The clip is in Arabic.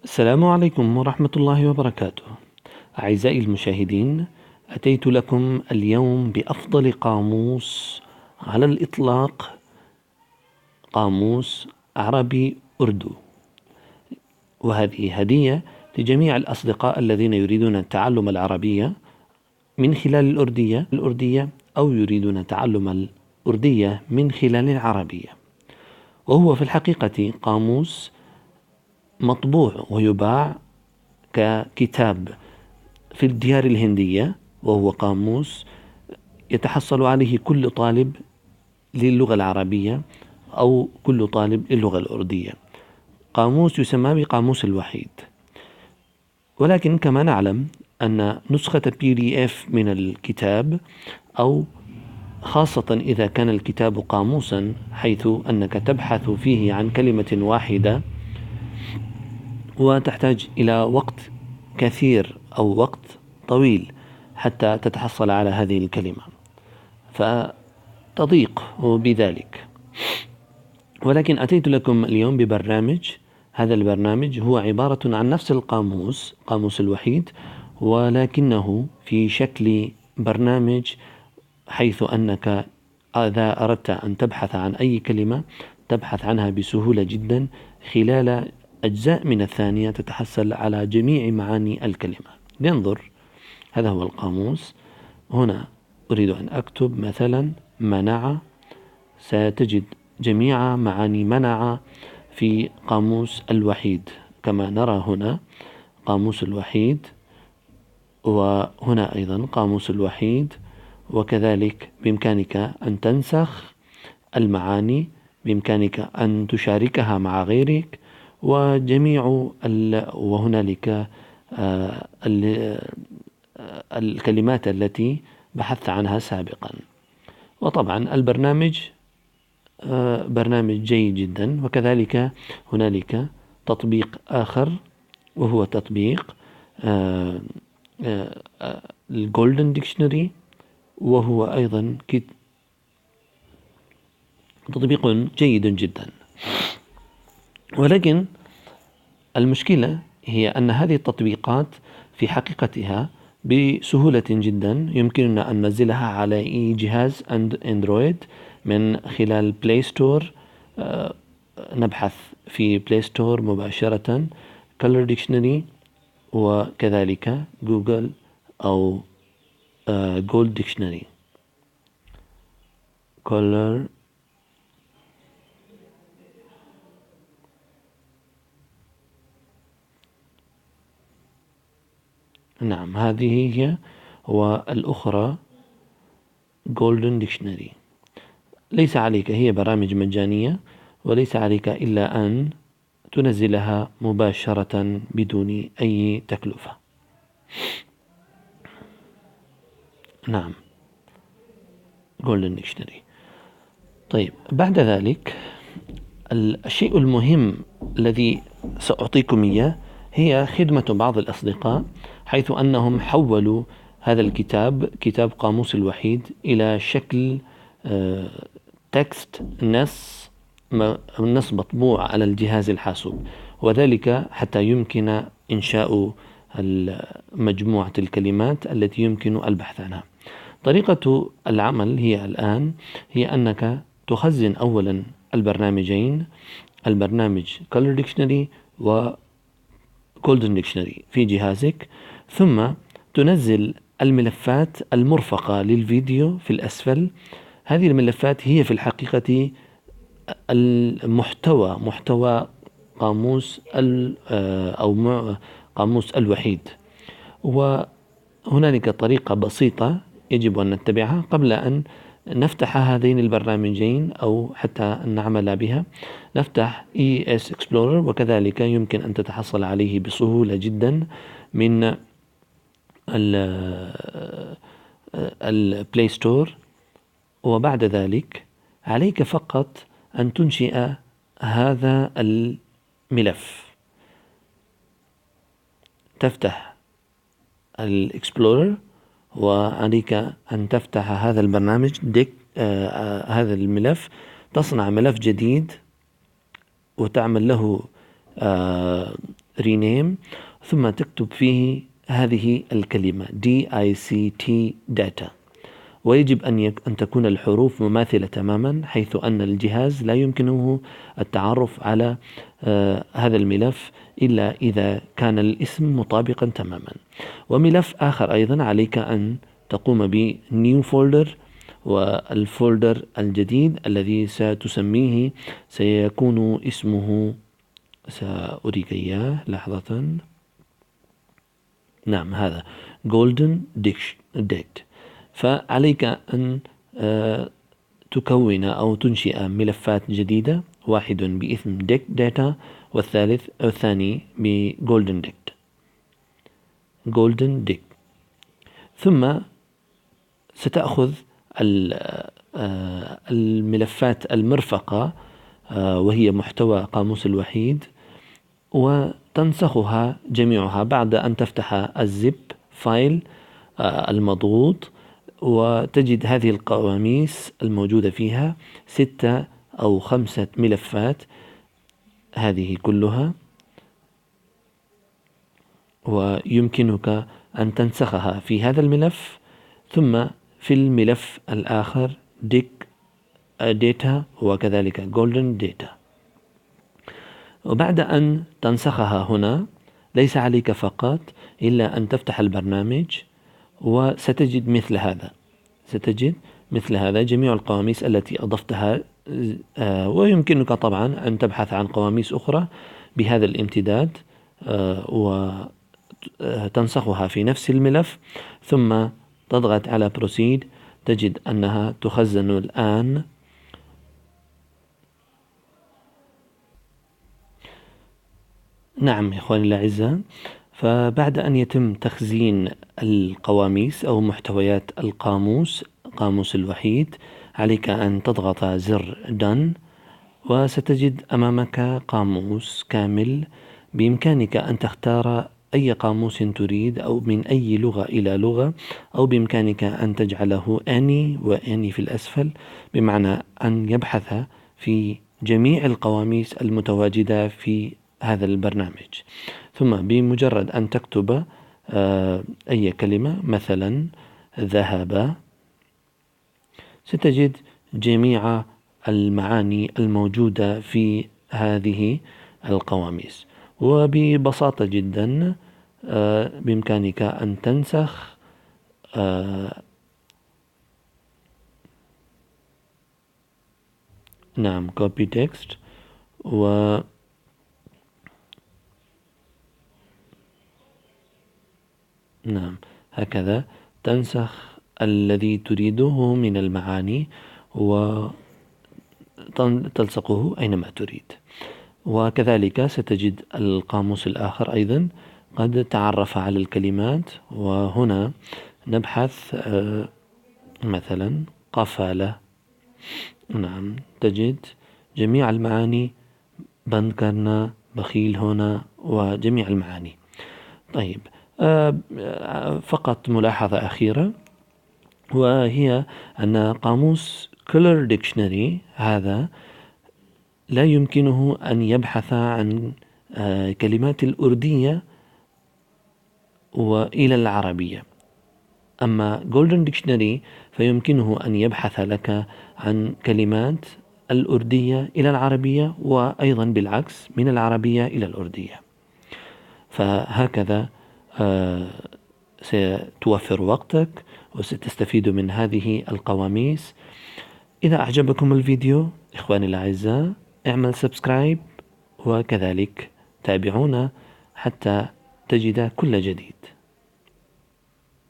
السلام عليكم ورحمة الله وبركاته. أعزائي المشاهدين، أتيت لكم اليوم بأفضل قاموس على الإطلاق، قاموس عربي أردو، وهذه هدية لجميع الأصدقاء الذين يريدون تعلم العربية من خلال الأردية أو يريدون تعلم الأردية من خلال العربية. وهو في الحقيقة قاموس مطبوع ويباع ككتاب في الديار الهندية، وهو قاموس يتحصل عليه كل طالب للغة العربية أو كل طالب للغة الأردية. قاموس يسمى بقاموس الوحيد، ولكن كما نعلم أن نسخة PDF من الكتاب، أو خاصة إذا كان الكتاب قاموسا حيث أنك تبحث فيه عن كلمة واحدة وتحتاج إلى وقت كثير أو وقت طويل حتى تتحصل على هذه الكلمة، فتضيق بذلك. ولكن أتيت لكم اليوم ببرنامج، هذا البرنامج هو عبارة عن نفس القاموس، قاموس الوحيد، ولكنه في شكل برنامج، حيث أنك إذا أردت أن تبحث عن أي كلمة تبحث عنها بسهولة جدا، خلال أجزاء من الثانية تتحصل على جميع معاني الكلمة. لننظر، هذا هو القاموس. هنا أريد أن أكتب مثلا منع، ستجد جميع معاني منع في قاموس الوحيد، كما نرى هنا قاموس الوحيد، وهنا أيضا قاموس الوحيد. وكذلك بإمكانك أن تنسخ المعاني، بإمكانك أن تشاركها مع غيرك، وهنالك الكلمات التي بحثت عنها سابقا. وطبعا البرنامج برنامج جيد جدا. وكذلك هنالك تطبيق آخر، وهو تطبيق الجولدن ديكشنري، وهو أيضا تطبيق جيد جدا. ولكن المشكلة هي أن هذه التطبيقات في حقيقتها بسهولة جدا يمكننا أن ننزلها على أي جهاز أندرويد من خلال بلاي ستور. نبحث في بلاي ستور مباشرة Color Dictionary، وكذلك جوجل أو Gold Dictionary. Color نعم، هذه هي، والأخرى Golden Dictionary. ليس عليك، هي برامج مجانية، وليس عليك إلا أن تنزلها مباشرة بدون أي تكلفة. نعم، Golden Dictionary. طيب، بعد ذلك الشيء المهم الذي سأعطيكم إياه هي خدمة بعض الأصدقاء، حيث أنهم حولوا هذا الكتاب، كتاب قاموس الوحيد، إلى شكل تكست، نص مطبوع على الجهاز الحاسوب، وذلك حتى يمكن إنشاء مجموعة الكلمات التي يمكن البحث عنها. طريقة العمل هي الآن، هي أنك تخزن أولا البرنامجين، البرنامج Color Dictionary و Golden Dictionary في جهازك، ثم تنزل الملفات المرفقة للفيديو في الأسفل. هذه الملفات هي في الحقيقة محتوى قاموس أو قاموس الوحيد. وهنالك طريقة بسيطة يجب أن نتبعها قبل أن نفتح هذين البرنامجين أو حتى أن نعمل بها. نفتح ES Explorer، وكذلك يمكن أن تتحصل عليه بسهولة جدا من البلاي ستور. وبعد ذلك عليك فقط أن تنشئ هذا الملف. تفتح الإكسبلورر، وعليك أن تفتح هذا البرنامج هذا الملف، تصنع ملف جديد وتعمل له rename ثم تكتب فيه هذه الكلمة DICT data، ويجب أن تكون الحروف مماثلة تماما، حيث أن الجهاز لا يمكنه التعرف على هذا الملف إلا إذا كان الاسم مطابقا تماما. وملف آخر أيضا عليك أن تقوم ب new folder، والفولدر الجديد الذي ستسميه سيكون اسمه، سأريك إياه لحظة، نعم هذا Golden Date. فعليك أن تكون أو تنشئ ملفات جديدة، واحد باسم Data والثاني بGolden Date. ثم ستأخذ الملفات المرفقة وهي محتوى قاموس الوحيد وتنسخها جميعها بعد أن تفتح الزب فايل المضغوط، وتجد هذه القواميس الموجودة فيها 6 أو 5 ملفات هذه كلها، ويمكنك أن تنسخها في هذا الملف ثم في الملف الآخر Data وكذلك Golden Data. وبعد أن تنسخها هنا ليس عليك فقط إلا أن تفتح البرنامج وستجد مثل هذا جميع القواميس التي أضفتها، ويمكنك طبعا أن تبحث عن قواميس أخرى بهذا الامتداد وتنسخها في نفس الملف، ثم تضغط على Proceed، تجد أنها تخزن الآن. نعم إخواني الأعزاء، فبعد أن يتم تخزين القواميس أو محتويات قاموس الوحيد، عليك أن تضغط زر Done، وستجد أمامك قاموس كامل. بإمكانك أن تختار أي قاموس تريد أو من أي لغة إلى لغة، أو بإمكانك أن تجعله Any وAny في الأسفل، بمعنى أن يبحث في جميع القواميس المتواجدة في هذا البرنامج. ثم بمجرد أن تكتب أي كلمة، مثلا ذهب، ستجد جميع المعاني الموجودة في هذه القواميس. وببساطة جدا بإمكانك أن تنسخ نعم copy text، نعم هكذا تنسخ الذي تريده من المعاني وتلصقه أينما تريد. وكذلك ستجد القاموس الآخر أيضا قد تعرف على الكلمات، وهنا نبحث مثلا قفالة، نعم تجد جميع المعاني، بنكرنا، بخيل هنا، وجميع المعاني. طيب فقط ملاحظة أخيرة، وهي أن قاموس Color Dictionary هذا لا يمكنه أن يبحث عن كلمات الأردية وإلى العربية، أما Golden Dictionary فيمكنه أن يبحث لك عن كلمات الأردية إلى العربية، وأيضا بالعكس من العربية إلى الأردية. فهكذا ستوفر وقتك وستستفيد من هذه القواميس. إذا أعجبكم الفيديو إخواني الأعزاء، اعمل سبسكرايب، وكذلك تابعونا حتى تجد كل جديد.